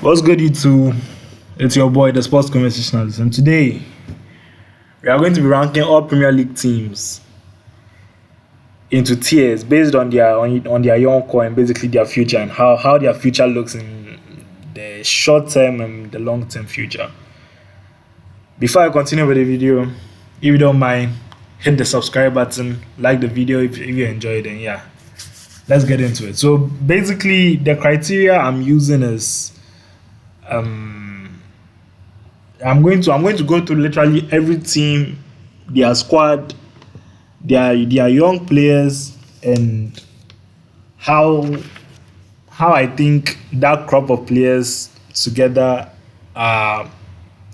What's good, YouTube? It's your boy, the Sports Conversationalist, and today we are going to be ranking all Premier League teams into tiers based on their young core and basically their future and how their future looks in the short term and the long term future. Before I continue with the video, if you don't mind, hit the subscribe button, like the video if you enjoyed it, and yeah, let's get into it. So basically, the criteria I'm using is I'm going to go through literally every team, their squad, their young players, and how I think that crop of players together are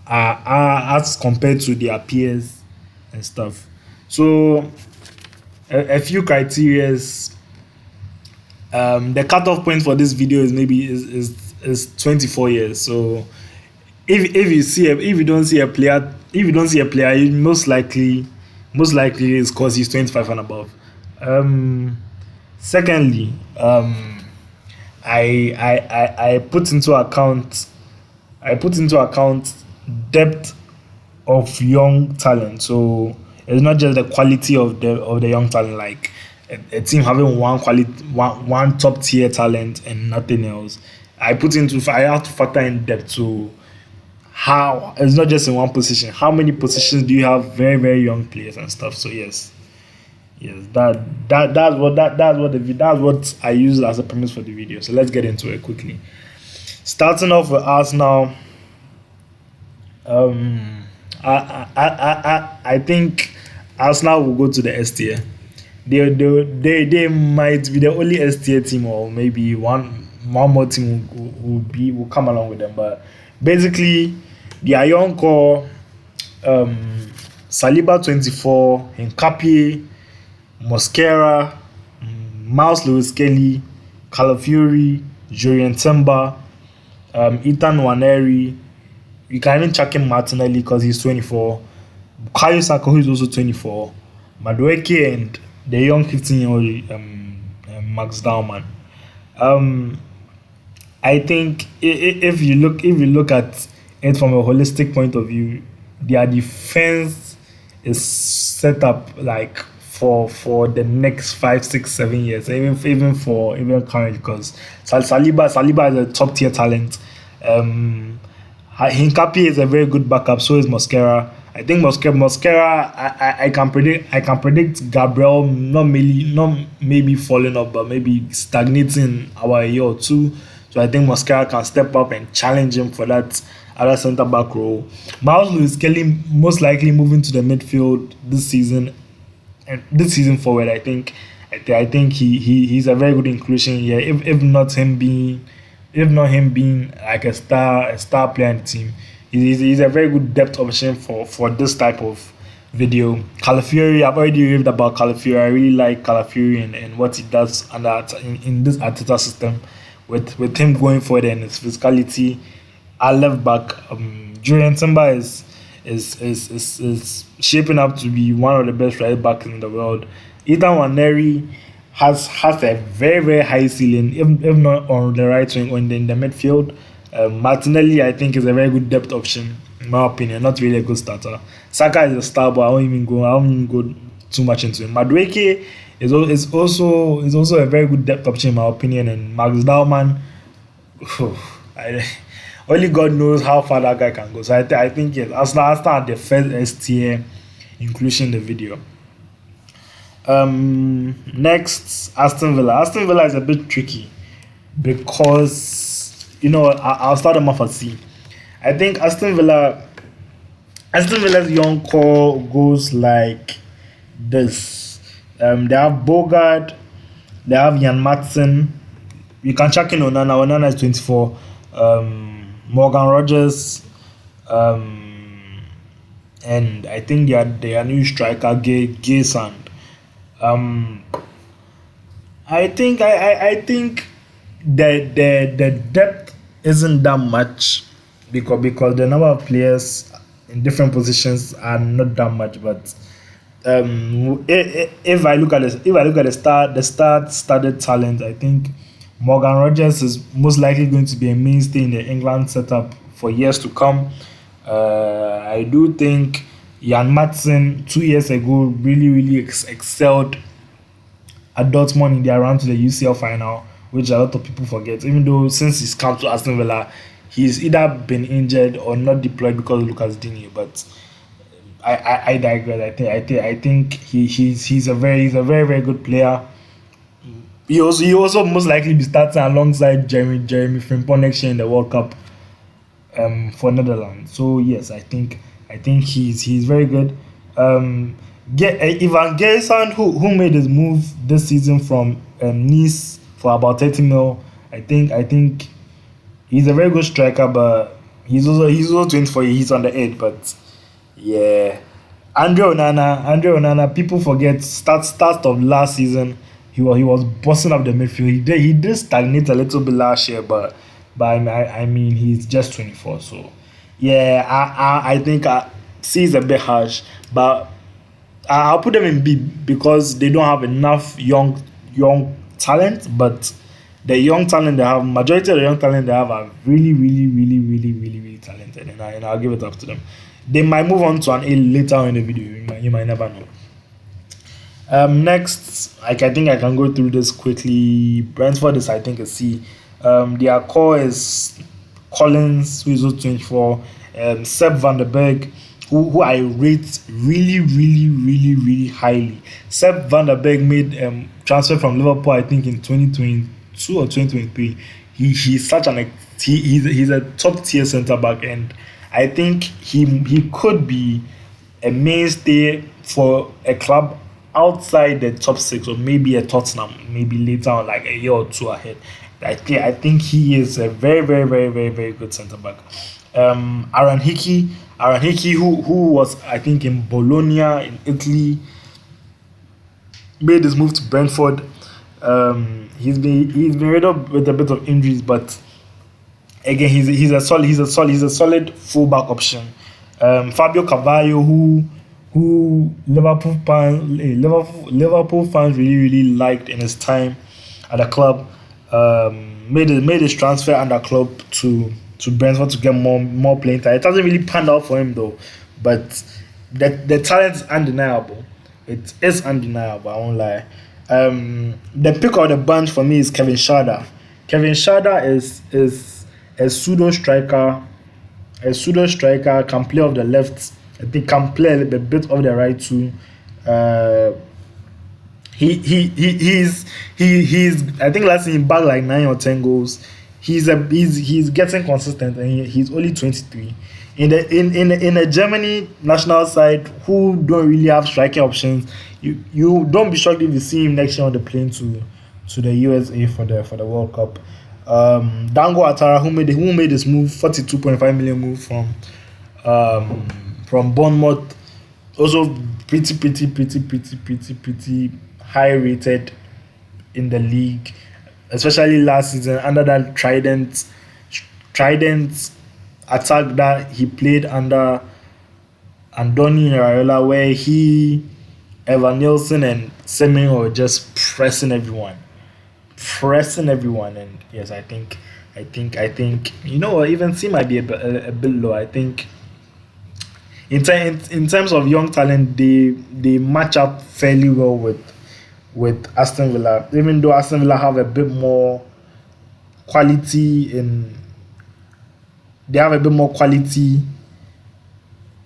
as compared to their peers and stuff. So a few criterias. The cutoff point for this video is maybe is 24 years. So if you don't see a player, most likely is because he's 25 and above. Secondly, I put into account depth of young talent. So it's not just the quality of the young talent, like a team having one top tier talent and nothing else. I have to factor in depth. So how it's not just in one position. How many positions do you have very, very young players and stuff? So yes, that's what I use as a premise for the video. So let's get into it quickly. Starting off with Arsenal, I think Arsenal will go to the S tier. They might be the only S tier team, or maybe one more team will come along with them. But basically, their young core, Saliba 24, Nkapie, Mosquera, Miles Lewis-Kelly, Calafiori, Jurrien Timber, Ethan Nwaneri. You can even chuck in Martinelli because he's 24. Bukayo Saka, who is also 24. Madueke and the young 15-year-old Max Daumann. I think if you look at it from a holistic point of view, their defense is set up like for the next 5, 6, 7 years, even currently, because Saliba is a top tier talent. Nkapie is a very good backup. So is Mosquera. I think Mosquera. I can predict Gabriel not maybe falling off, but maybe stagnating our year or two. So I think Mosquera can step up and challenge him for that other centre back role. Miles Lewis-Kelly most likely moving to the midfield this season, and this season forward. I think he's a very good inclusion here. If not him being like a star player in the team, he's a very good depth option for this type of video. Calafiori, I've already raved about Calafiori. I really like Calafiori and what he does in this Arteta system, with him going forward and his physicality. At left back, Jurrien Timber is shaping up to be one of the best right backs in the world. Ethan Nwaneri has a very, very high ceiling, if not on the right wing or in the midfield. Martinelli, I think, is a very good depth option, in my opinion. Not really a good starter. Saka is a star, but I won't even go too much into him. Madueke is also a very good depth option, in my opinion. And Max Daumann, only God knows how far that guy can go. So I think yes, Arsenal at the first S tier inclusion in the video. Next, Aston Villa. Aston Villa is a bit tricky because I'll start them off at C. I think Aston Villa's young core goes like this. They have Bogard, they have Jan Matson. You can check in Onana. Onana is 24. Morgan Rogers, and I think their new striker Gay Sand. I think the depth isn't that much because the number of players in different positions are not that much. But if I look at the started talent, I think Morgan Rogers is most likely going to be a mainstay in the England setup for years to come. I do think Jan Matson 2 years ago really excelled at Dortmund in their run to the UCL final, which a lot of people forget. Even though since he's come to Aston Villa, he's either been injured or not deployed because of Lucas Digne. But I digress. I think he's a very good player. He also most likely be starting alongside Jeremy Frimpong next year in the World Cup for Netherlands. So yes, I think he's very good. Ivan Gerson, who made his move this season from Nice for about 30 mil. I think he's a very good striker, but he's also 24. He's on the edge, but yeah. Andre Onana. People forget start of last season. He was busting up the midfield. He did stagnate a little bit last year, but I mean he's just 24. So yeah, I think C is a bit harsh, but I'll put them in B because they don't have enough young talent. But the young talent they have, majority of the young talent they have are really talented, and I'll give it up to them. They might move on to an A later on in the video. You might never know. Next, I think I can go through this quickly. Brentford is, I think, a C. Their core is Collins, who is also 24, Seb van der Berg, who I rate really highly. Seb van der Berg made transfer from Liverpool, I think, in 2022 or 2023. He's such he's a top tier centre back, and I think he could be a mainstay for a club outside the top six, or maybe a Tottenham, maybe later on, like a year or two ahead. I think he is a very good centre back. Aaron Hickey, who was, I think, in Bologna in Italy, made his move to Brentford. He's been riddled up with a bit of injuries, but again, he's a solid fullback option. Fabio Carvalho, who Liverpool fans really liked in his time at the club, made his transfer under club to Brentford to get more playing time. It hasn't really panned out for him though, but the talent is undeniable. It is undeniable, I won't lie. The pick of the bunch for me is Kevin Schade. Kevin Schade is a pseudo striker, can play off the left. I think can play a bit of the right too. He's I think last season he bagged like 9 or 10 goals. He's getting consistent, and he's only 23. In the Germany national side, who don't really have striking options, you don't be shocked if you see him next year on the plane to the USA for the World Cup. Dango Atara, who made this move, 42.5 million move from Bournemouth, also pretty high rated in the league, especially last season under that Trident attack that he played under Andoni Iraola, where Evan Nielsen and Semenyo were just pressing everyone. And yes, I think even C might be a bit low. I think in terms of young talent, they match up fairly well with Aston Villa, even though Aston Villa have a bit more quality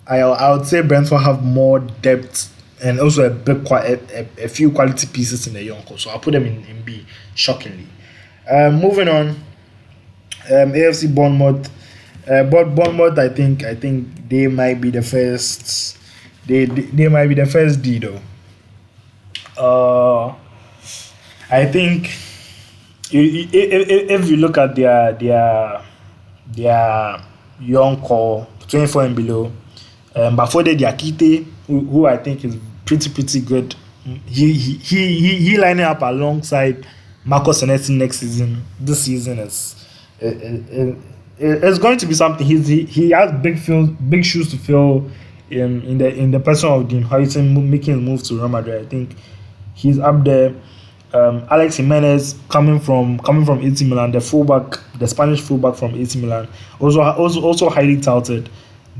I would say Brentford have more depth and also a few quality pieces in the young core, so I'll put them in B, shockingly. Moving on, AFC Bournemouth. But Bournemouth, I think they might be the first. They might be the first D though. I think if you look at their young core, 24 and below, Bafode Diakite, who I think is pretty good. He lining up alongside Marcos Senesi next season. This season it's going to be something. He has big shoes to fill in the person of Dean Huijsen making his move to Real Madrid. I think he's up there. Alex Jimenez coming from AC Milan, the Spanish fullback from AC Milan, also highly touted.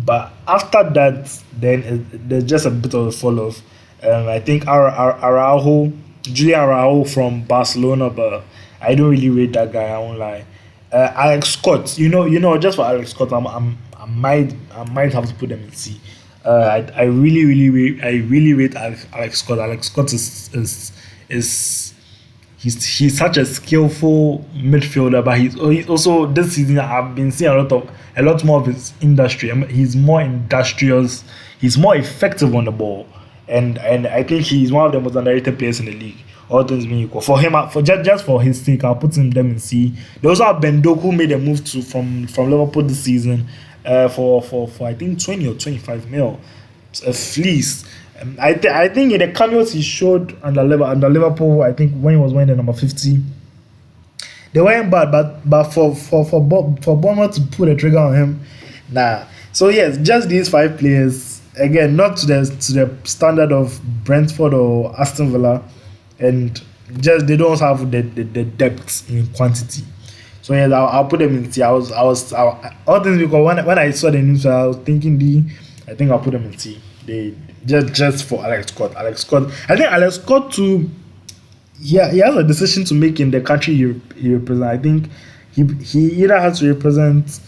But after that, then there's just a bit of a fall off. I think Araujo, Julian Araujo from Barcelona, but I don't really rate that guy. I won't lie. Alex Scott, just for Alex Scott, I might have to put them in C. I really rate Alex Scott. Alex Scott is he's such a skillful midfielder, but he's also this season I've been seeing a lot more of his industry. He's more industrious. He's more effective on the ball, and I think he's one of the most underrated players in the league. All things being equal, for him, for just for his sake, I'll put them in C. They also have Ben Doku, who made a move from Liverpool this season, for I think 20 or 25 mil, a fleece. I think in the cameos he showed under Liverpool, I think when he was wearing the number 50, they weren't bad, but for Bournemouth to pull the trigger on him, nah. So yes, just these five players again, not to the standard of Brentford or Aston Villa, and just they don't have the depth in quantity. So yeah, I'll put them in C. All things because when I saw the news, I was thinking D. I think I'll put them in C. They just for Alex Scott. I think Alex Scott too. Yeah, he has a decision to make in the country he represents. I think he either has to represent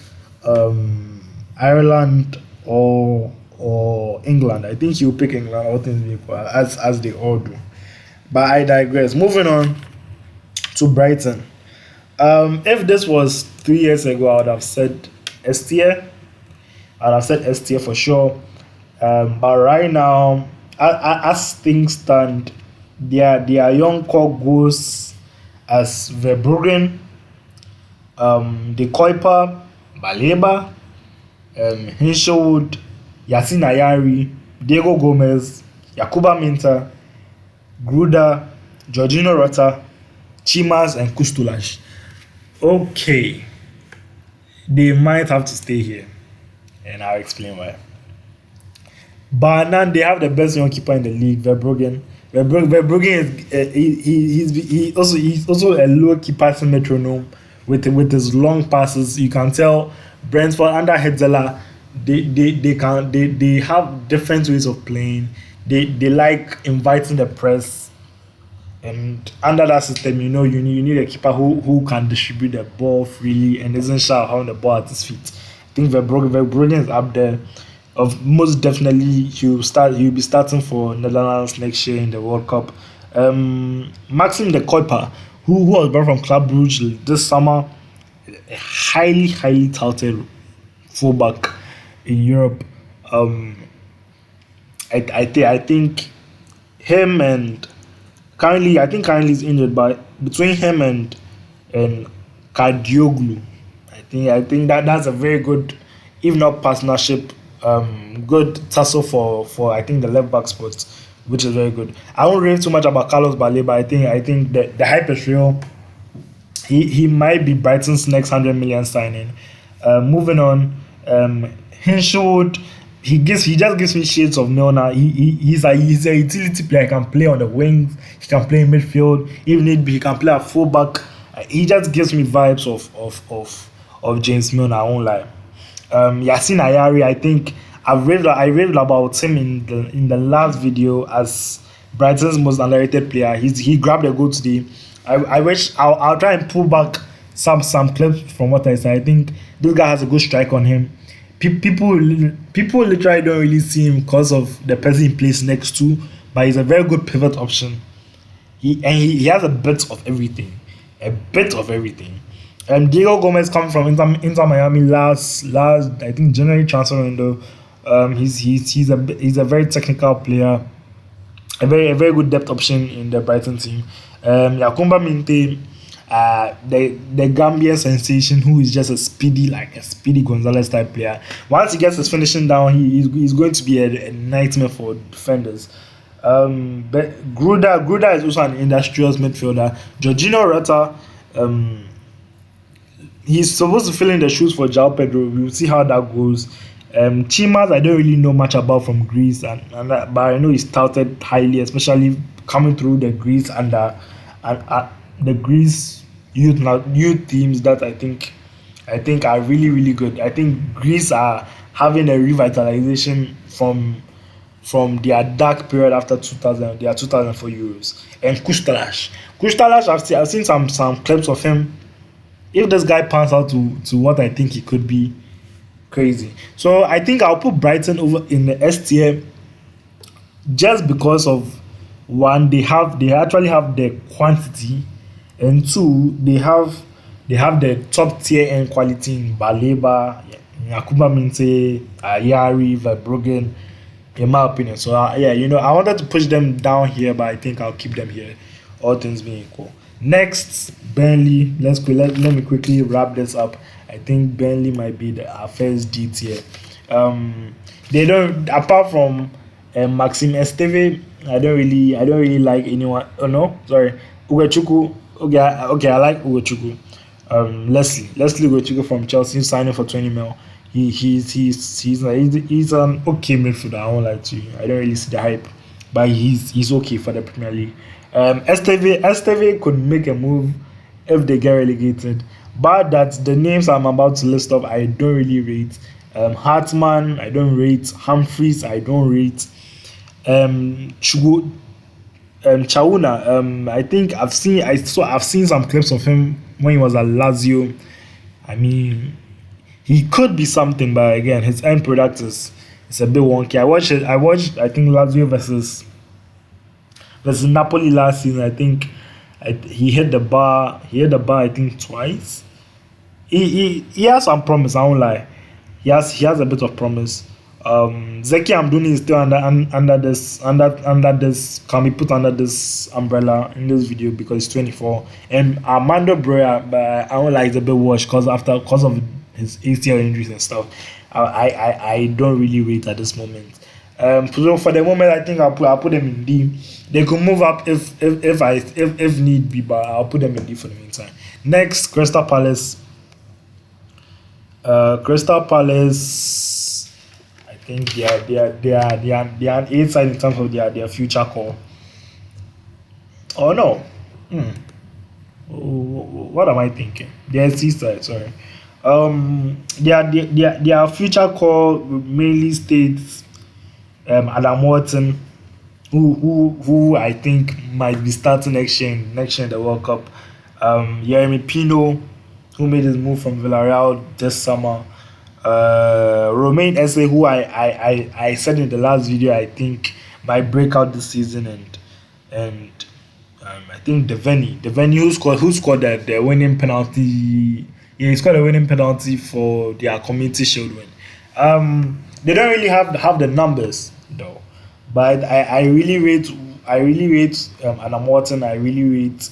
Ireland or England. I think he'll pick England. All things being equal, as they all do. But I digress. Moving on to Brighton. If this was 3 years ago, I would have said S tier. I'd have said S tier for sure. But right now, as things stand, their young core goes as Verbruggen, De Kuyper, Baleba, Hinshelwood, Yasin Ayari, Diego Gomez, Yakuba Minta, Gruda, Jorginho Rota, Chimas, and Kustulash. Okay, they might have to stay here, and I'll explain why. But now they have the best young keeper in the league, Verbruggen. Verbruggen is he's also a low key passing metronome with his long passes. You can tell Brentford under Hetzeler, they have different ways of playing. They like inviting the press, and under that system, you need a keeper who can distribute the ball freely and isn't shy of having the ball at his feet. I think Verbruggen is up there. Of most definitely, he'll be starting for Netherlands next year in the World Cup. Maxim De Kuyper, who was brought from Club Brugge this summer, a highly touted fullback in Europe. I think him and currently he's injured, but between him and Kadioglu, I think that's a very good, if not partnership, good tussle for I think the left back spot, which is very good. I won't rave too much about Carlos Baleba. I think the hype is real. He might be Brighton's next 100 million signing. Moving on, Hinshelwood, he just gives me shades of Milner. He's a utility player. He can play on the wings. He can play in midfield. Even if he can play at fullback. He just gives me vibes of James Milner. I won't lie. Yasin Ayari, I think I raved about him in the last video as Brighton's most underrated player. He grabbed a goal today. I wish I'll try and pull back some clips from what I said. I think this guy has a good strike on him. People literally don't really see him because of the person he plays next to, but he's a very good pivot option. He has a bit of everything. Diego Gomez coming from Inter Miami last I think January transfer window. He's a very technical player, a very good depth option in the Brighton team. Yakumba Minte, the Gambian sensation, who is just a speedy Gonzalez type player. Once he gets his finishing down, he's going to be a nightmare for defenders. But Gruda is also an industrious midfielder. Jorginho Rota, he's supposed to fill in the shoes for João Pedro. We'll see how that goes. Chimas, I don't really know much about from Greece, but I know he's touted highly, especially coming through the Greece under and the Greece youth teams that I think are really really good. I think Greece are having a revitalization from their dark period after 2000, their 2004 Euros. And Kustalash, I've seen some clips of him. If this guy pans out to what I think he could be, crazy. So I think I'll put Brighton over in the S tier just because of one, they actually have the quantity, and two, they have the top tier end quality in Baleba, Yakuba Minte, Ayari, Verbruggen, in my opinion. So yeah, I wanted to push them down here, but I think I'll keep them here, all things being equal. Next, Burnley. Let me quickly wrap this up. I think Burnley might be our first D tier. They don't, apart from Maxime Esteve. I don't really like anyone. Oh no, sorry, Uwechuku. Okay, I like Uwechuku. Leslie Uwechuku from Chelsea signing for 20 mil. He's an okay midfielder. I won't lie to you. I don't really see the hype, but he's okay for the Premier League. Esteve could make a move if they get relegated, but that the names I'm about to list off, I don't really rate. Hartman, I don't rate. Humphreys, I don't rate. Chugu, Chauna. I think I've seen some clips of him when he was at Lazio. I mean, he could be something, but again, his end product is a bit wonky. I watched I think Lazio versus Napoli last season. I think he hit the bar. He hit the bar, I think, twice. He has some promise. I won't lie. He has a bit of promise. Zeki Amdouni is still under this, can be put under this umbrella in this video because he's 24. And Armando Broya, but I don't like, the bit worse because of his ACL injuries and stuff. I don't really rate at this moment. So for the moment, I think I'll put them in D. They could move up if need be, but I'll put them in D for the meantime. Next, Crystal Palace. I think they are an 8 side in terms of their future core. Oh no, what am I thinking? They are C side. Sorry. Their future core mainly states Adam Wharton, who I think might be starting next year in the World Cup. Yeremy Pino, who made his move from Villarreal this summer. Romain Esse, who I said in the last video, I think might break out this season, and I think Deveni who scored the winning penalty. Yeah, he scored a winning penalty for their Community Shield win. They don't really have the numbers though, but I really rate Adam Wharton. I really rate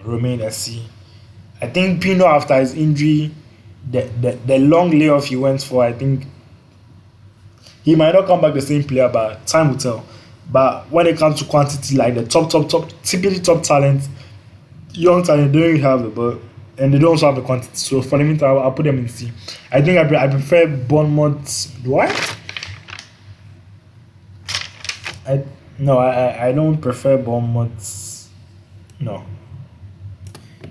Romain Esse. I think Pino, after his injury, the long layoff he went for, I think he might not come back the same player, but time will tell. But when it comes to quantity, like the top, typically top talent, young talent, they don't really have it, and they don't also have the quantity. So for the meantime, I'll put them in C. I think I prefer Bournemouth. Do I? I don't prefer Bournemouth. No.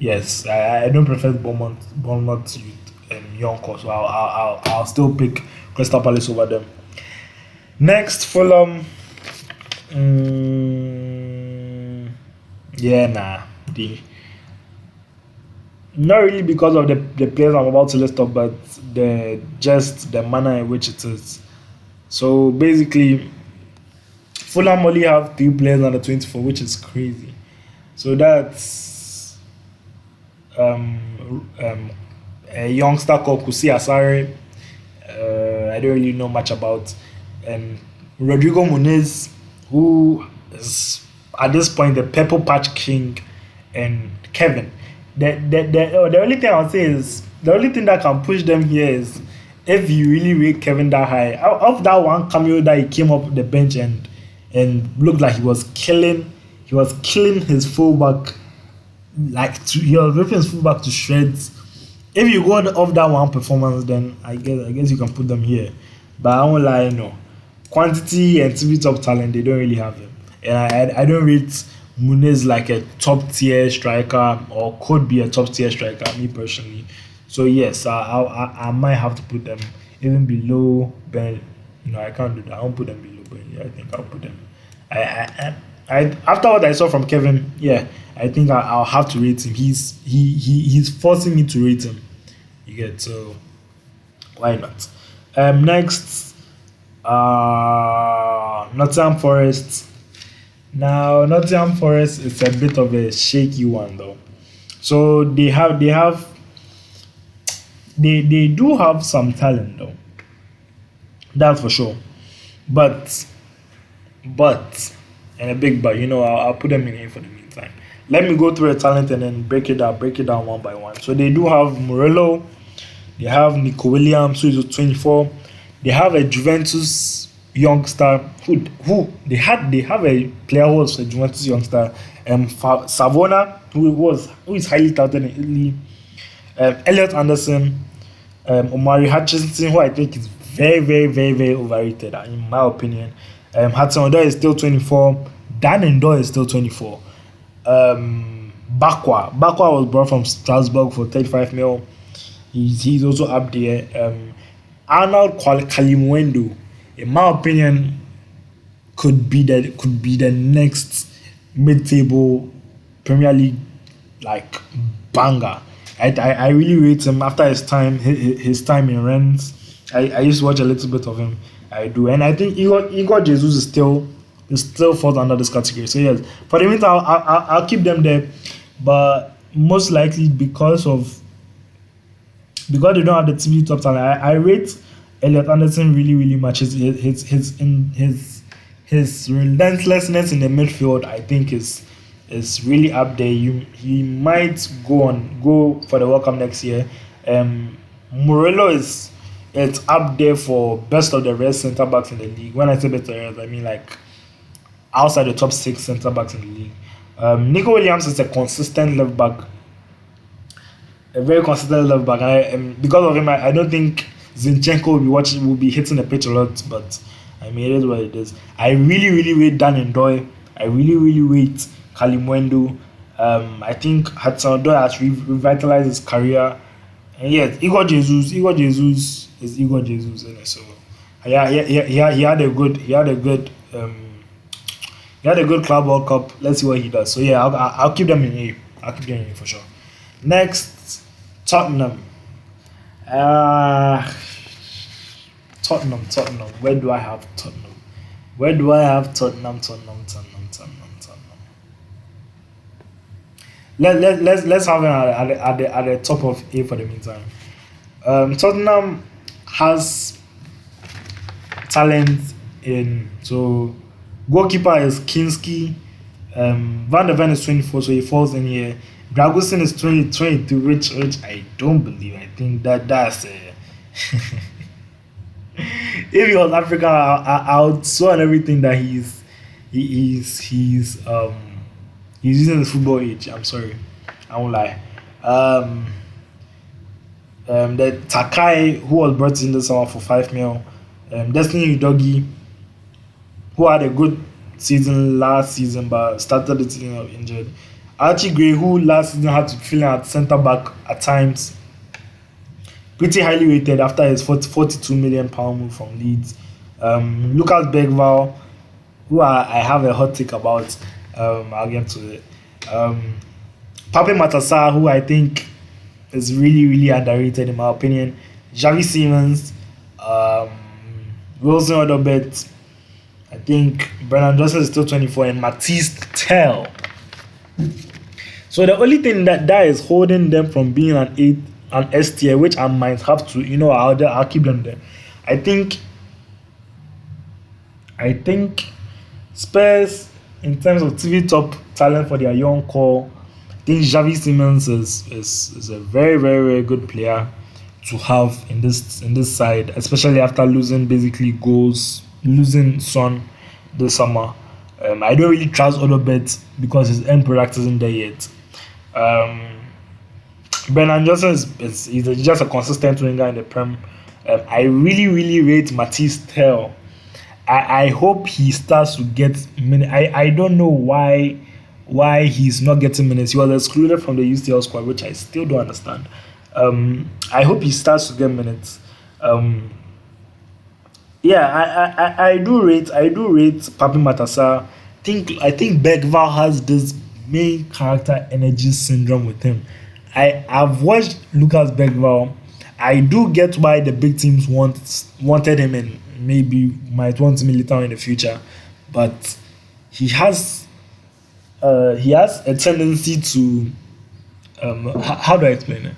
Yes, I don't prefer Bournemouth youth and young core, so I'll still pick Crystal Palace over them. Next, Fulham. Not really because of the players I'm about to list up, but the manner in which it is. So basically, Fulham only have 3 players under 24, which is crazy. So that's a youngster called Kusi Asare. I don't really know much about, and Rodrigo Muniz, who is at this point the Purple Patch King, and Kevin. The only thing I'll say is the only thing that can push them here is if you really rate Kevin that high. Of that one cameo that he came up the bench and looked like he was killing his fullback, he was ripping his fullback to shreds. If you go off that one performance, then I guess you can put them here. But I won't lie, no. Quantity and TV top talent, they don't really have him. And I don't rate Muniz like a top tier striker or could be a top tier striker. Me personally, so yes, I might have to put them even below Ben. No, I can't do that. I won't put them below Ben. I think I'll put them. I after what I saw from Kevin, yeah, I think I'll have to rate him. He's forcing me to rate him. You get so why not? Next, Nottingham Forest. Now Nottingham Forest is a bit of a shaky one though. So they do have some talent though. That's for sure. But and a big but, I'll put them in here for the meantime. Let me go through the talent and then break it down one by one. So they do have Murillo, they have Nico Williams, who is 24. They have a Juventus youngster who they have a player who was a Juventus youngster, Savona, who is highly touted in Italy, Elliot Anderson, Omari Hutchinson, who I think is very, very, very, very overrated, in my opinion. Hudson Odoi is still 24. Dan Ndoi is still 24. Bakwa was brought from Strasbourg for 35 mil. He's also up there. Arnold Kalimwendo, in my opinion, could be the next mid-table Premier League like banger. I really rate him after his time in Rennes. I used to watch a little bit of him. I do, and I think Igor Jesus is still falls under this category. So yes, for the meantime, I'll keep them there, but most likely because they don't have the TV top talent, I rate Elliot Anderson really, really much. His relentlessness in the midfield, I think, is really up there. He might go for the World Cup next year. Murillo it's up there for best of the rest centre backs in the league. When I say best of the rest, I mean like outside the top 6 centre backs in the league. Nico Williams is a consistent left back, a very consistent left back. Because of him, I don't think Zinchenko will be hitting the pitch a lot. But I mean, it is what it is. I really, really rate Dan Ndoi. I really, really rate Kalimwendo. I think Hudson Odoi has revitalized his career. And yes, Igor Jesus is Igor Jesus, isn't it? So he had a good Club World Cup. Let's see what he does. So yeah, I'll keep them in A. I'll keep them in A for sure. Next, Tottenham. Tottenham. Where do I have Tottenham? Let's have it at the top of A for the meantime. Tottenham has talent so goalkeeper is Kinski. Van der Ven is 24, so he falls in here. Dragusin is 22, which I don't believe. I think that's if he was African, I would swear on everything that he's using the football age. I'm sorry, I won't lie. The Takai, who was brought in this summer for 5 mil. Destiny Udogie, who had a good season last season but started the season injured. Archie Gray, who last season had to fill in at centre back at times. Pretty highly rated after his £42 million move from Leeds. Lucas Bergvall, who I have a hot take about. I'll get to it. Pape Matassa, who I think is really, really underrated in my opinion. Xavi Simons, Wilson Odobet. I think Brennan Johnson is still 24, and Matisse Tell. So the only thing that is holding them from being an S tier, which I might have to, I'll keep them there. I think Spurs, in terms of TV top talent for their young core, I think Xavi Simons is a very, very, very good player to have in this side, especially after losing Son this summer. I don't really trust Odobet because his end product isn't there yet. Brennan Johnson is just a consistent winger in the Prem. I really, really rate Matisse Tell. I hope he starts to get many. I don't know why why he's not getting minutes. He was excluded from the UCL squad, which I still don't understand. I hope he starts to get minutes. Um, yeah, I do rate Papi Matassa. I think Bergval has this main character energy syndrome with him. I've watched Lucas Bergval. I do get why the big teams wanted him and maybe might want him later on in the future, but he has a tendency to how do I explain it?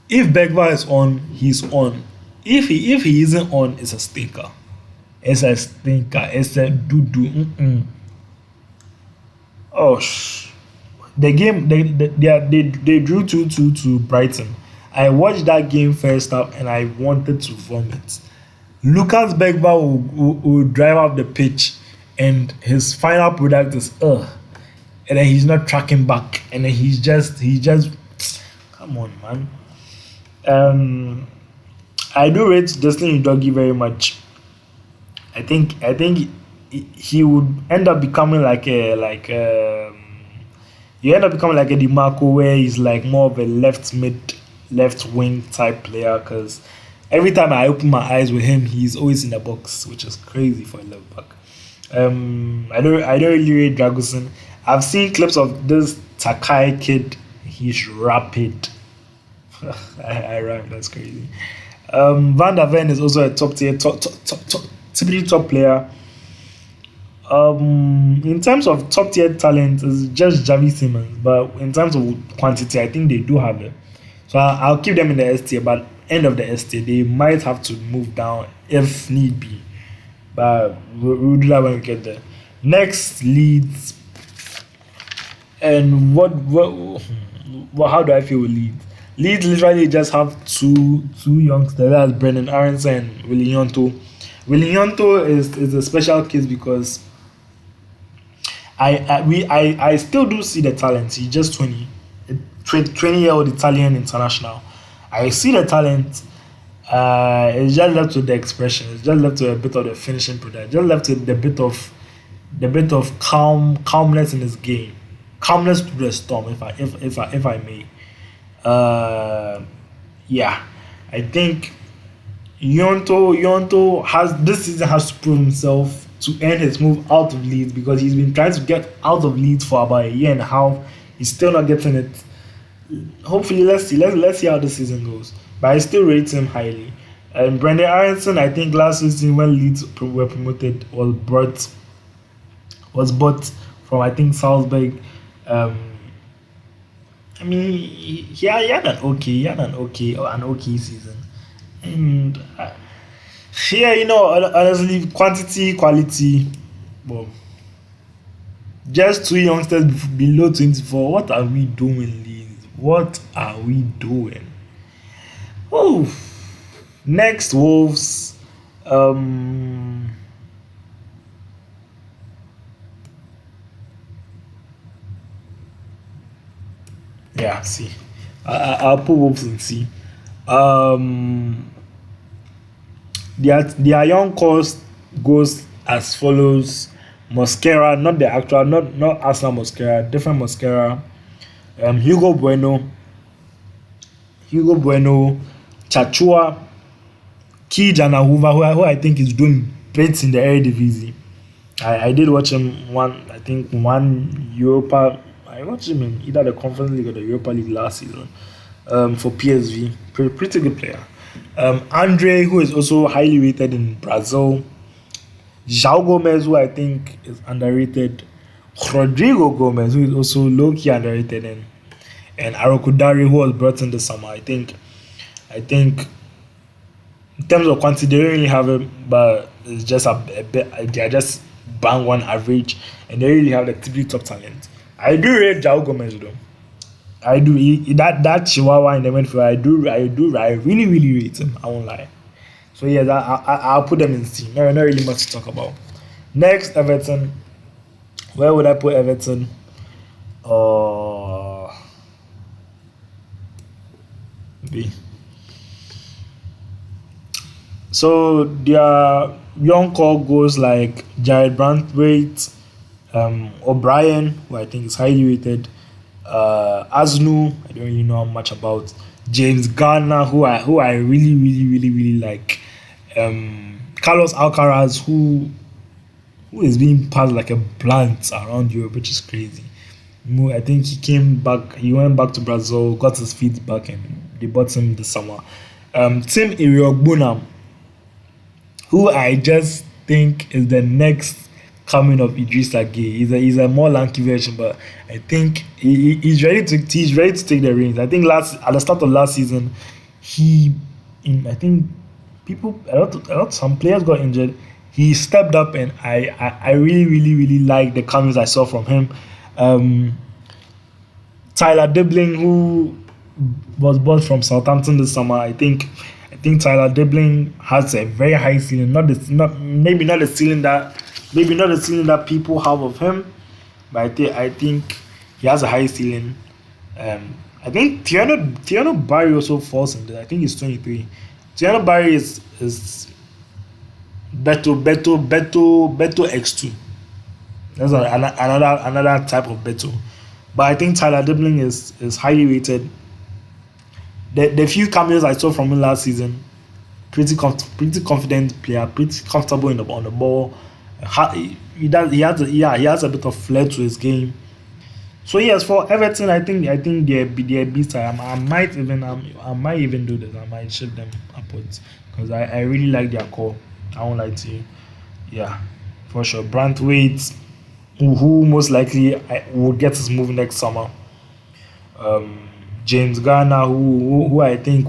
If Bergval is on, he's on. If he isn't on, it's a stinker. It's a stinker. It's a doo doo. Oh, the game they drew 2-2 to Brighton. I watched that game first half and I wanted to vomit. Lucas Bergvall will drive up the pitch and his final product is and then he's not tracking back and then he just come on, man. Um, I do rate Destiny Doggy very much. I think he would end up becoming you end up becoming like a Demarco where he's like more of a left mid, left wing type player. Because every time I open my eyes with him, he's always in the box, which is crazy for a left back. I don't really rate Dragusin. I've seen clips of this Takai kid. He's rapid. I rhyme. That's crazy. Van der Ven is also a top tier, typically top player. In terms of top tier talent, it's just Javi Simmons, but in terms of quantity, I think they do have it. So I'll keep them in the S tier, but end of the S tier, they might have to move down if need be. But we'll do that when we get there. Next, Leeds. And how do I feel with Leeds? Leeds literally just have two youngsters. That's Brendan Aronson and Willie Yonto. Willie Yonto is a special case because I still do see the talent. He's just 20-year-old Italian international. I see the talent. It's just left with the expression. It's just left with a bit of the finishing product. Just left with the bit of calmness in his game, calmness to the storm. If I may, yeah, I think Yonto has this season has to prove himself to end his move out of Leeds because he's been trying to get out of Leeds for about a year and a half. He's still not getting it. Hopefully, let's see how the season goes. But I still rate him highly. And Brendan Aronson, I think last season when Leeds were promoted, was bought from I think Salzburg. I mean, he had an okay season, and yeah, honestly, quantity, quality, well, just two youngsters below 24. What are we doing, Leeds? What are we doing? Oh, next Wolves. Yeah, see, I'll put Wolves in C. Um, their young course goes as follows: Mosquera, not the actual, not Arsenal Mosquera, different Mosquera. Hugo Bueno, Chachua, Ki Janahuva, who I think is doing bits in the Eredivisie. I did watch him one Europa. I watched him in either the Conference League or the Europa League last season for PSV. Pretty good player. Andre, who is also highly rated in Brazil. João Gomez, who I think is underrated. Rodrigo Gomez, who is also low-key underrated. And Arokudari, who was brought in this summer. I think in terms of quantity, they don't really have it, but it's just a bit. They are just bang one average, and they really have the typical top talent. I do rate João Gomez though. I do that Chihuahua in the midfield. I really rate him. I won't lie. So yes, I'll put them in C. Not really much to talk about. Next, Everton. Where would I put Everton? B. So their young core goes like Jared Brandtwaite, O'Brien, who I think is highly rated. Asnu, I don't really know much about. James Garner, who I really really really really like. Carlos Alcaraz, who is being passed like a plant around Europe, which is crazy. I think he came back. He went back to Brazil, got his feet back, and they bought him this summer. Tim Iriogbunam, who I just think is the next coming of Idrissa Gueye. He's a more lanky version, but I think he's ready to take the reins. I think last at the start of last season, he I think some players got injured. He stepped up, and I really really really like the comings I saw from him. Um, Tyler Dibling, who was bought from Southampton this summer, I think Tyler Dibling has a very high ceiling. Not maybe not the ceiling that people have of him, but I think he has a high ceiling. I think Tiano Barry also falls in there. I think he's 23. Tiano Barry is Beto X2. That's another type of Beto. But I think Tyler Dibling is highly rated. The few cameos I saw from him last season, pretty confident player, pretty comfortable on the ball. He has a bit of flair to his game. So yes, for Everton, I think they're beast. I might even do this. I might shift them upwards because I really like their core. I won't lie to you. Yeah, for sure. Brantwaite, who most likely will get his move next summer. James Garner, who I think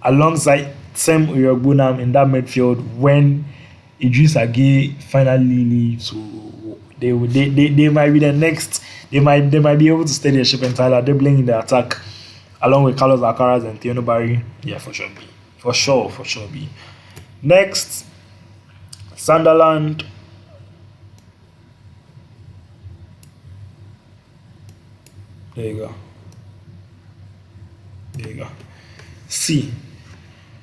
alongside Sam Uyogbunam in that midfield when Idrissa Gueye finally leaves, so they might be the next. They might be able to steady the ship and Tyler Dribbling in the attack, along with Carlos Alcaraz and Thierry Barry. Yeah, for sure, B. For sure, B. Next, Sunderland. There you go. C.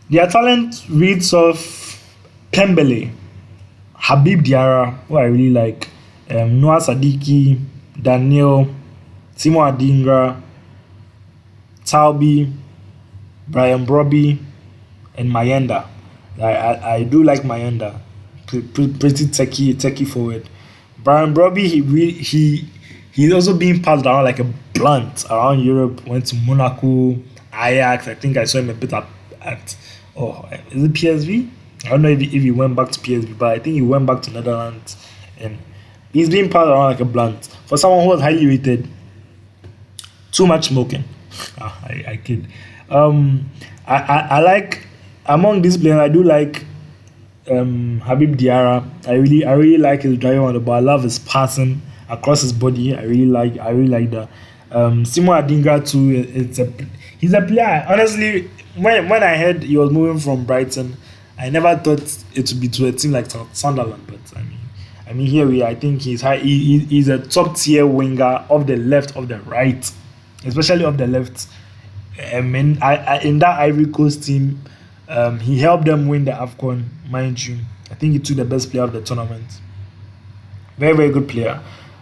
Their talent reads of Pembele, Habib Diarra, who I really like, Noah Sadiki, Daniel, Timo Adingra, Talbi, Brian Brobby, and Mayenda. I do like Mayenda, pretty techie forward. Brian Brobby, he's also being passed around like a blunt around Europe. Went to Monaco, Ajax. I think I saw him a bit at is it PSV? I don't know if he went back to PSV, but I think he went back to Netherlands, and he's being passed around like a blunt. For someone who was highly rated, too much smoking. I kid. I like among these players. I do like Habib Diarra. I really like his driving on the ball. I love his passing across his body. I really like that. Simo Adingra too. He's a player. Honestly, when I heard he was moving from Brighton, I never thought it would be to a team like Sunderland. But I mean here we. I think he's high. He's a top tier winger of the left, of the right, especially of the left. In that Ivory Coast team, he helped them win the AFCON, mind you. I think he took the best player of the tournament. Very, very good player.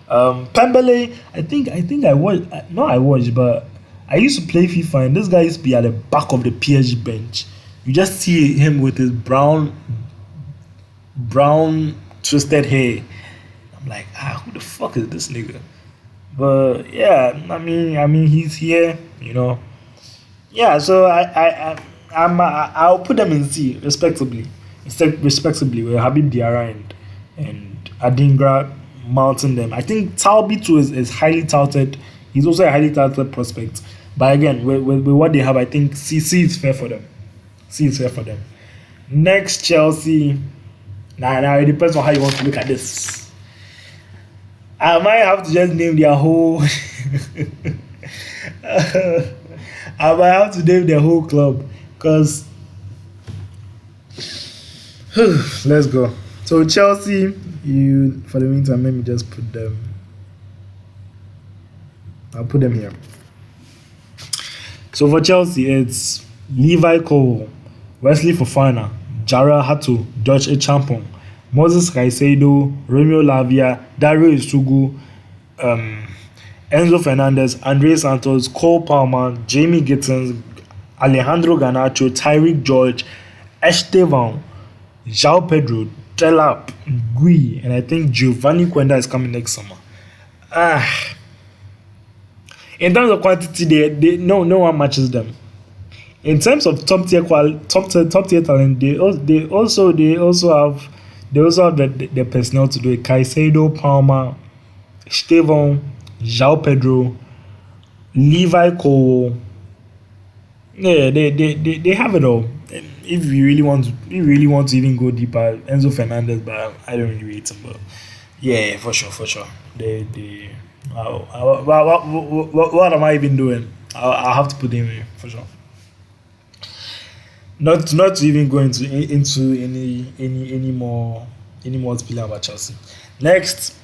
Pembele, I think I watched. Not I watched, but I used to play FIFA, and this guy used to be at the back of the PSG bench. You just see him with his brown twisted hair. I'm like, who the fuck is this nigga? But yeah, I mean, he's here, you know. Yeah, so I'll put them in C respectively with Habib Diarra and Adingra mounting them. I think Talbi too is highly touted. He's also a highly touted prospect. But again, with what they have, I think C is fair for them. Next, Chelsea. Now it depends on how you want to look at this. I might have to just name their whole. I might have to name the whole club because let's go. So Chelsea, for the meantime, let me just put them. I'll put them here. So for Chelsea, it's Levi Cole, Wesley Fofana, Jara Hato, Dutch Echampong, Moses Caicedo, Romeo Lavia, Dario Isugu, um, Enzo Fernandez, Andre Santos, Cole Palmer, Jamie Gittins, Alejandro Garnacho, Tyreek George, Estevan, João Pedro, Delap, Gui, and I think Giovanni Quenda is coming next summer. In terms of quantity, no one matches them. In terms of top tier talent, they also have the personnel to do it. Caicedo, Palmer, Estevão, João Pedro, Levi Cole. Yeah, they have it all. If you really want to even go deeper, Enzo Fernandez, but I don't really rate him. But yeah, for sure. What am I even doing? I'll have to put him in for sure. Not to even go into any more speaking about Chelsea. Next,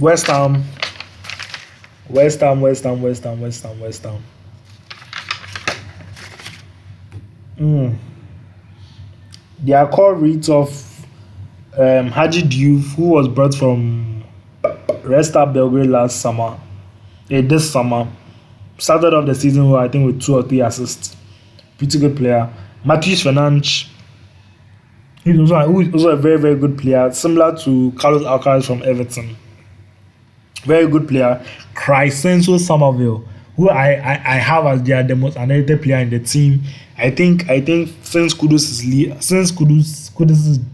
West Ham. Their core reads of Haji Diouf, who was brought from Red Star Belgrade this summer. Started off the season with, I think, with 2 or 3 assists. Pretty good player. Matheus Fernandes, who's also a very, very good player, similar to Carlos Alcaraz from Everton. Very good player. Crysencio Somerville, who I have as the most underrated player in the team. I think since Kudus'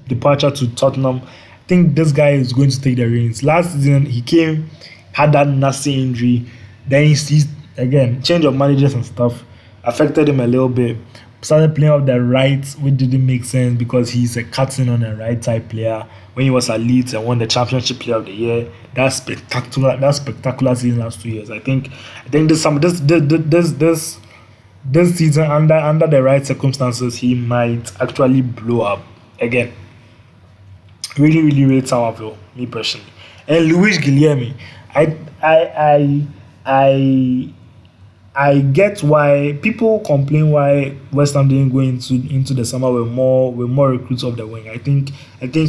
departure to Tottenham, I think this guy is going to take the reins. Last season he came, had that nasty injury, then he's again change of managers and stuff affected him a little bit. Started playing off the right, which didn't make sense because he's a cutting on a right type player. When he was at Leeds and won the Championship Player of the Year, that spectacular season last 2 years. I think this season under the right circumstances he might actually blow up again. Really rate Somerville, me personally. And Luis Guilherme, I get why people complain why West Ham didn't go into the summer with more recruits off the wing. I think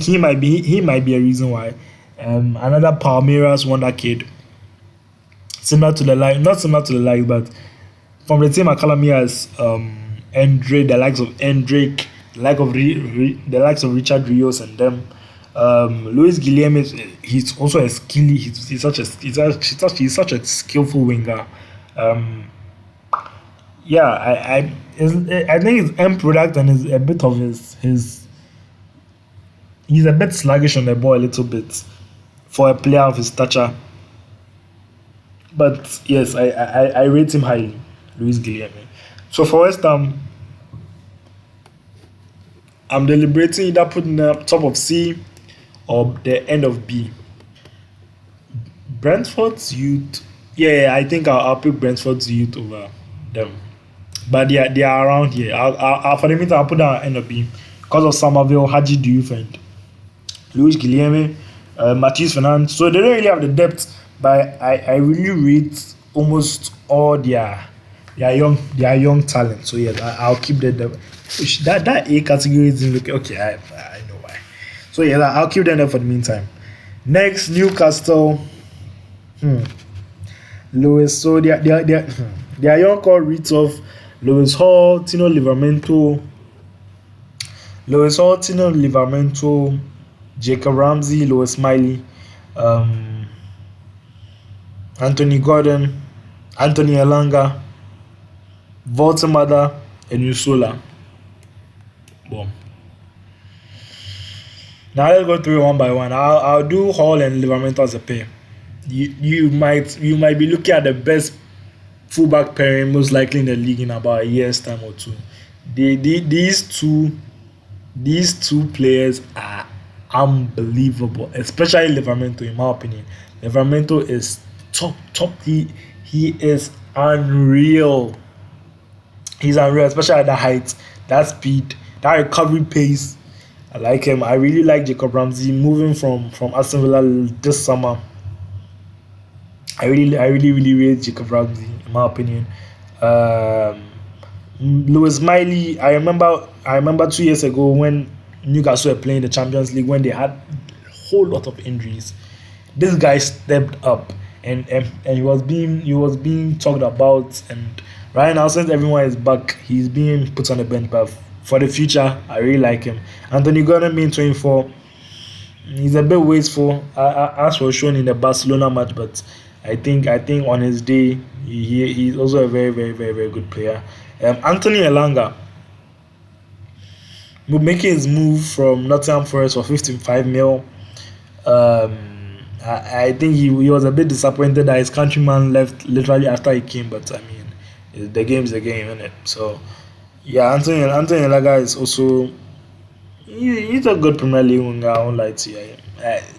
he might be a reason why. Another Palmeiras wonder kid, not similar to the like, but from the same academy as Endre, the likes of Endrick, the likes of Richard Rios and them. Luis Guilherme, he's also a skilly. He's such a skillful winger. I think his end product and is a bit of his he's a bit sluggish on the ball a little bit for a player of his stature. But yes, I rate him highly, Luis Guilherme. So for West Ham, I'm deliberating either putting up top of C or the end of B. Brentford's youth. Yeah, I think I'll pick Brentford's youth over them. But they are around here. I'll for the meantime, I'll put down end of B because of Somerville, Haji Diouf, and Luis Guilherme, Matheus Fernandes. So they don't really have the depth, but I really rate almost all their young talent. So yes, I'll keep the that A category is okay. I know why. So yeah, I'll keep them there for the meantime. Next, Newcastle. Lewis, so their young core reads of Lewis Hall, Tino Livramento, Jacob Ramsey, Lewis Miley, Anthony Gordon, Anthony Elanga, Voltemada, and Usola. Boom. Now let's go through one by one. I'll do Hall and Livramento as a pair. You might be looking at the best fullback pairing most likely in the league in about a year's time or two. These two players are unbelievable, especially Livramento. In my opinion, Livramento is top. He is unreal. He's unreal, especially at that height, that speed, that recovery pace. I like him. I really like Jacob Ramsey moving from Aston Villa this summer. I really rate Jacob Ramsey, in my opinion. Lewis Miley, I remember 2 years ago when Newcastle were playing the Champions League when they had a whole lot of injuries. This guy stepped up and he was being talked about, and right now since everyone is back, he's being put on the bench. But for the future, I really like him. Anthony Gordon being 24, he's a bit wasteful, as was shown in the Barcelona match. But I think on his day, he's also a very very very very good player. Anthony Elanga making his move from Nottingham Forest for 55 mil. I think he was a bit disappointed that his countryman left literally after he came, but I mean, the game's the game, isn't it? So, yeah, Anthony Laga is also he's a good Premier League winger. I won't lie to you.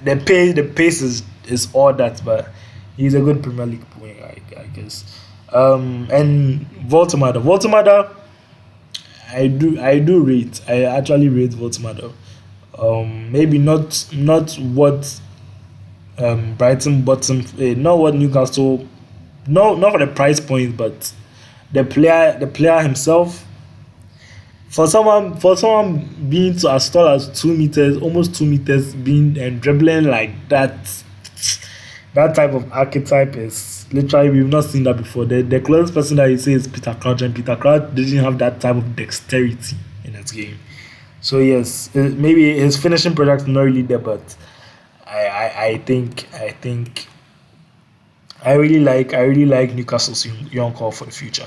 The pace is all that, but he's a good Premier League winger, I guess. And Voltemada, I do rate. I actually rate Voltemada. Maybe not what Brighton bottom, not what Newcastle, no, not for the price point, but the player himself. For someone being to as tall as 2 meters, almost 2 meters, being and dribbling like that, that type of archetype is literally we've not seen that before. The closest person that you say is Peter Crouch, and Peter Crouch didn't have that type of dexterity in his game. So yes, maybe his finishing product is not really there, but I think I really like Newcastle's young call for the future.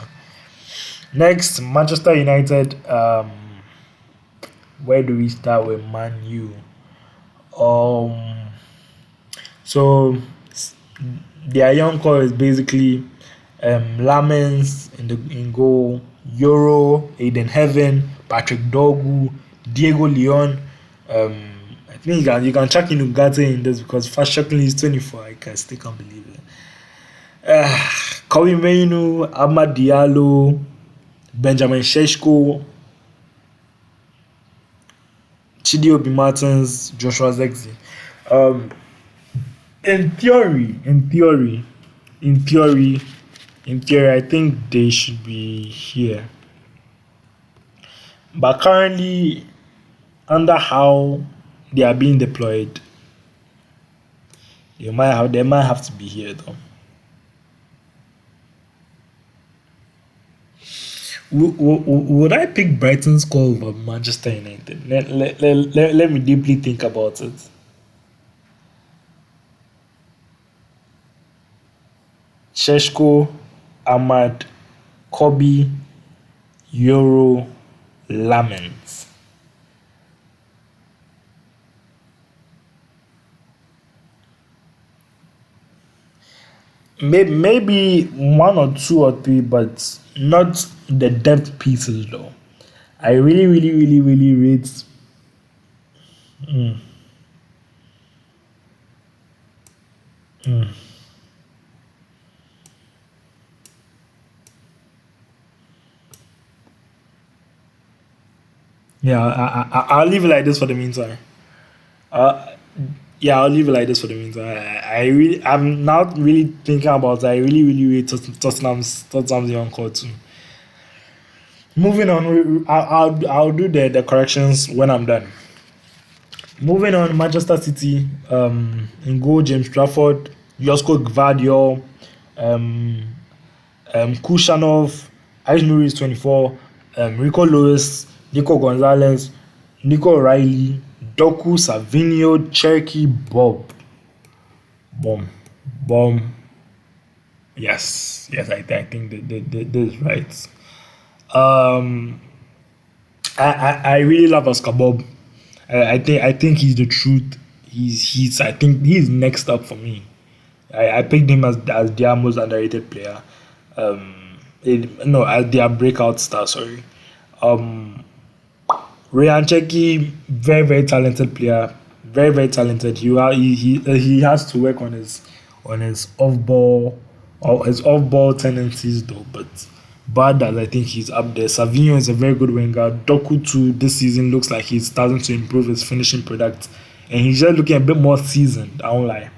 Next, Manchester United. Where do we start with Man U? Um, so s- their young core is basically Lamens in goal, Euro, Aiden Heaven, Patrick Dogu, Diego Leon. Um, I think you can chuck in Ugarte in this because first shockingly he's 24. I can still can't believe it. Kobe Mainu, Ahmad Diallo, Benjamin Sheshko, Chidi Obi Martins, Joshua Zexi. Um, in theory, in theory, in theory, in theory, I think they should be here. But currently, under how they are being deployed, they might have to be here though. Would I pick Brighton's call over Manchester United? Let me deeply think about it. Sheshko, Ahmad, Kobe, Euro, Lamens. Maybe one or two or three, but not the depth pieces though. I really, really, really, really rate. Mm, mm. Yeah, I'll leave it like this for the meantime. Uh, yeah, I'll leave it like this for the meantime. I'm not really thinking about it. I really, really rate Tottenham's young core too. Moving on, I'll do the corrections when I'm done. Moving on, Manchester City, in goal, James Trafford, Josko Gvardiol, um, Kushanov, Ais Nuri is 24, Rico Lewis, Nico Gonzalez, Nico O'Reilly, Doku, Savinio, Cherky, Bob. Bomb. Bomb. Yes. Yes, I think this is right. Um, I really love Oscar Bob. I think he's the truth. I think he's next up for me. I picked him as their most underrated player. No, as their breakout star. Sorry. Um, Ryan Cheki, very very talented player, very very talented. He has to work on his off ball tendencies though, but bad as I think he's up there. Savinho is a very good winger. Doku too this season looks like he's starting to improve his finishing product, and he's just looking a bit more seasoned. I won't lie.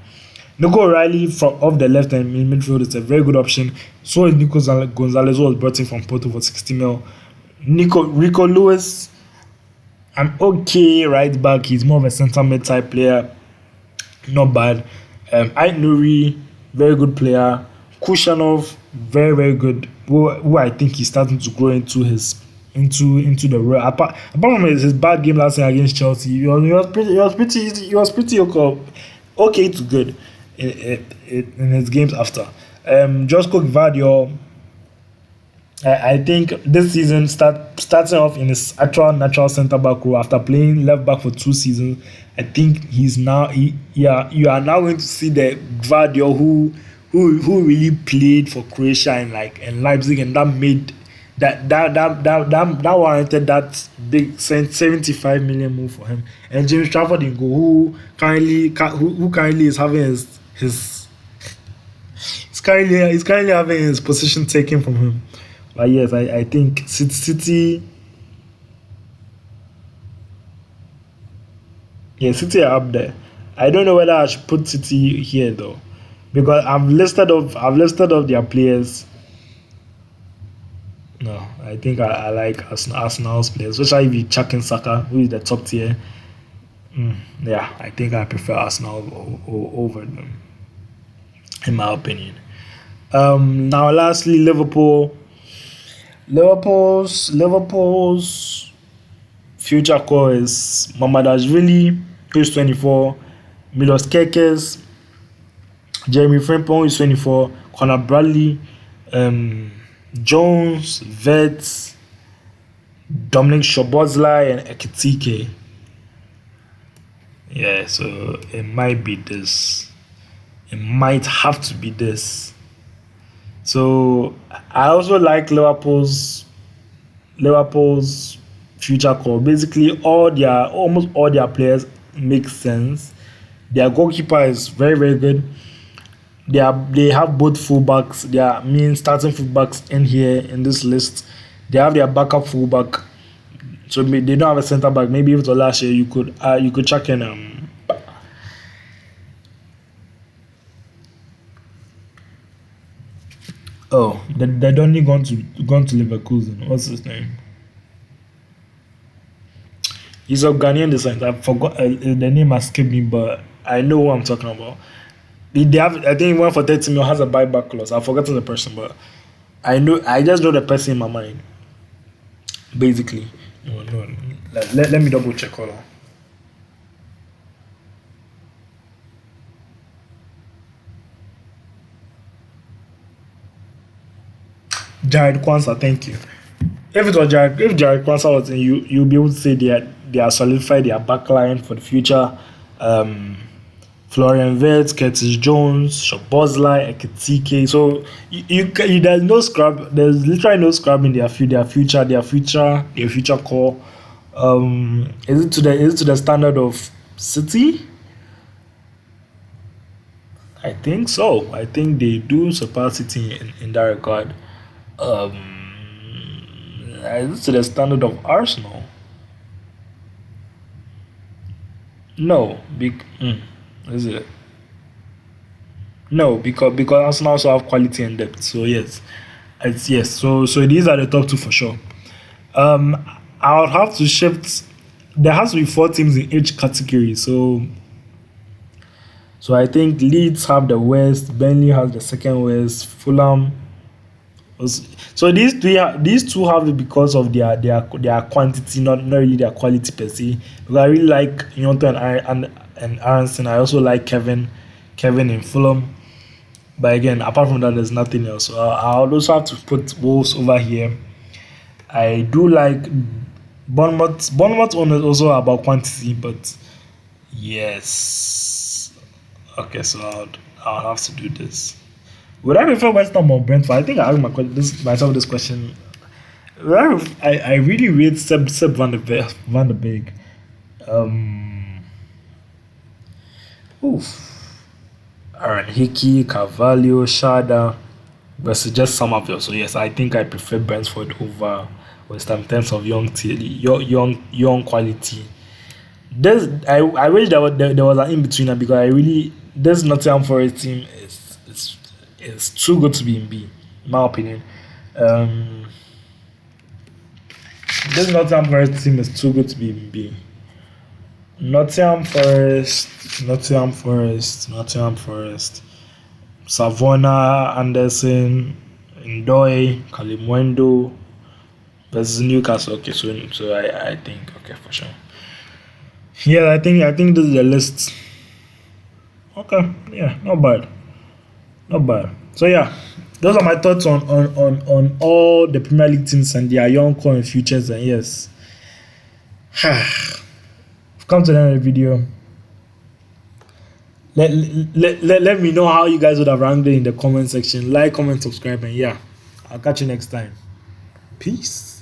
Nico O'Reilly from off the left and in midfield is a very good option. So is Nico Gonzalez, who was brought in from Porto for 60 mil. Rico Lewis, an okay right back. He's more of a centre mid type player. Not bad. Ait Nouri, very good player. Kushanov, very very good. Who I think he's starting to grow into the role. Apart from his bad game last night against Chelsea, he was pretty okay to good in his games after. Josko Gvardiol, I think this season starting off in his actual natural centre back role after playing left back for 2 seasons. I think you are now going to see the Gvardiol who really played for Croatia and Leipzig, and that made that warranted that big 75 million move for him. And James Trafford in goal, who currently is having his he's currently having his position taken from him. But yes, I think City, yeah, City are up there. I don't know whether I should put City here though, because I've listed off their players. No, I think I like Arsenal's players, especially if you chuck in Saka, who is the top tier. Yeah, I think I prefer Arsenal over them, in my opinion. Now, lastly, Liverpool. Liverpool's future core is Mamadashvili, who's 24, Milos Kekes, Jeremy Frimpong, who's 24, Conor Bradley, Jones, Vets, Dominic Szoboszlai, and Ekitike. Yeah, so it might be this. It might have to be this. So I also like Liverpool's future core. Basically, almost all their players make sense. Their goalkeeper is very very good. They have both fullbacks. Their main starting fullbacks in here in this list. They have their backup fullback. So they don't have a centre back. Maybe if it was last year, you could check in. Oh, they don't need gone to Leverkusen. What's his name? He's of Ghanaian descent. I forgot the name escaped me, but I know who I'm talking about. They have, I think he went for 30 million, has a buyback clause. I've forgotten the person, but I just know the person in my mind. Basically. No. Let me double check. Hold on. Jared Kwanzaa, thank you. If Jared Kwanzaa was in, you'll be able to say they are solidified their backline for the future. Florian Wirtz, Curtis Jones, Szoboszlai, Ekitike. So there's no scrub. There's literally no scrub in their future core. Is it to the standard of City? I think so. I think they do surpass City in that regard. Is it to the standard of Arsenal? No, is it? No, because Arsenal also have quality and depth. So yes, it's yes. So these are the top two for sure. I would have to shift. There has to be 4 teams in each category. So I think Leeds have the West, Burnley has the second West, Fulham. So these two have it because of their quantity, not really their quality per se. Because I really like Yonto and Aronson. I also like Kevin in Fulham. But again, apart from that, there's nothing else. So I'll also have to put Wolves over here. I do like Bournemouth. Bournemouth one is also about quantity, but yes. Okay, so I'll have to do this. Would I prefer West Ham or Brentford? I think I asked myself this question. I really rate Seb Van der Beek. Aaron Hickey, Carvalho, Shada versus just some of them. So yes, I think I prefer Brentford over West Ham in terms of young quality. I wish there was an in betweener, because I really, this Nottingham Forest team is too good to be in B, in my opinion. This Nottingham Forest team is too good to be in B. Nottingham Forest. Savona, Anderson, Ndoye, Kalimwendo versus Newcastle. Okay, so I think okay for sure. Yeah, I think this is the list. Okay, yeah, not bad. So yeah, those are my thoughts on all the Premier League teams and their young core and futures. And yes, I've come to the end of the video. Let me know how you guys would have ranked it in the comment section. Like, comment, subscribe, and yeah, I'll catch you next time. Peace.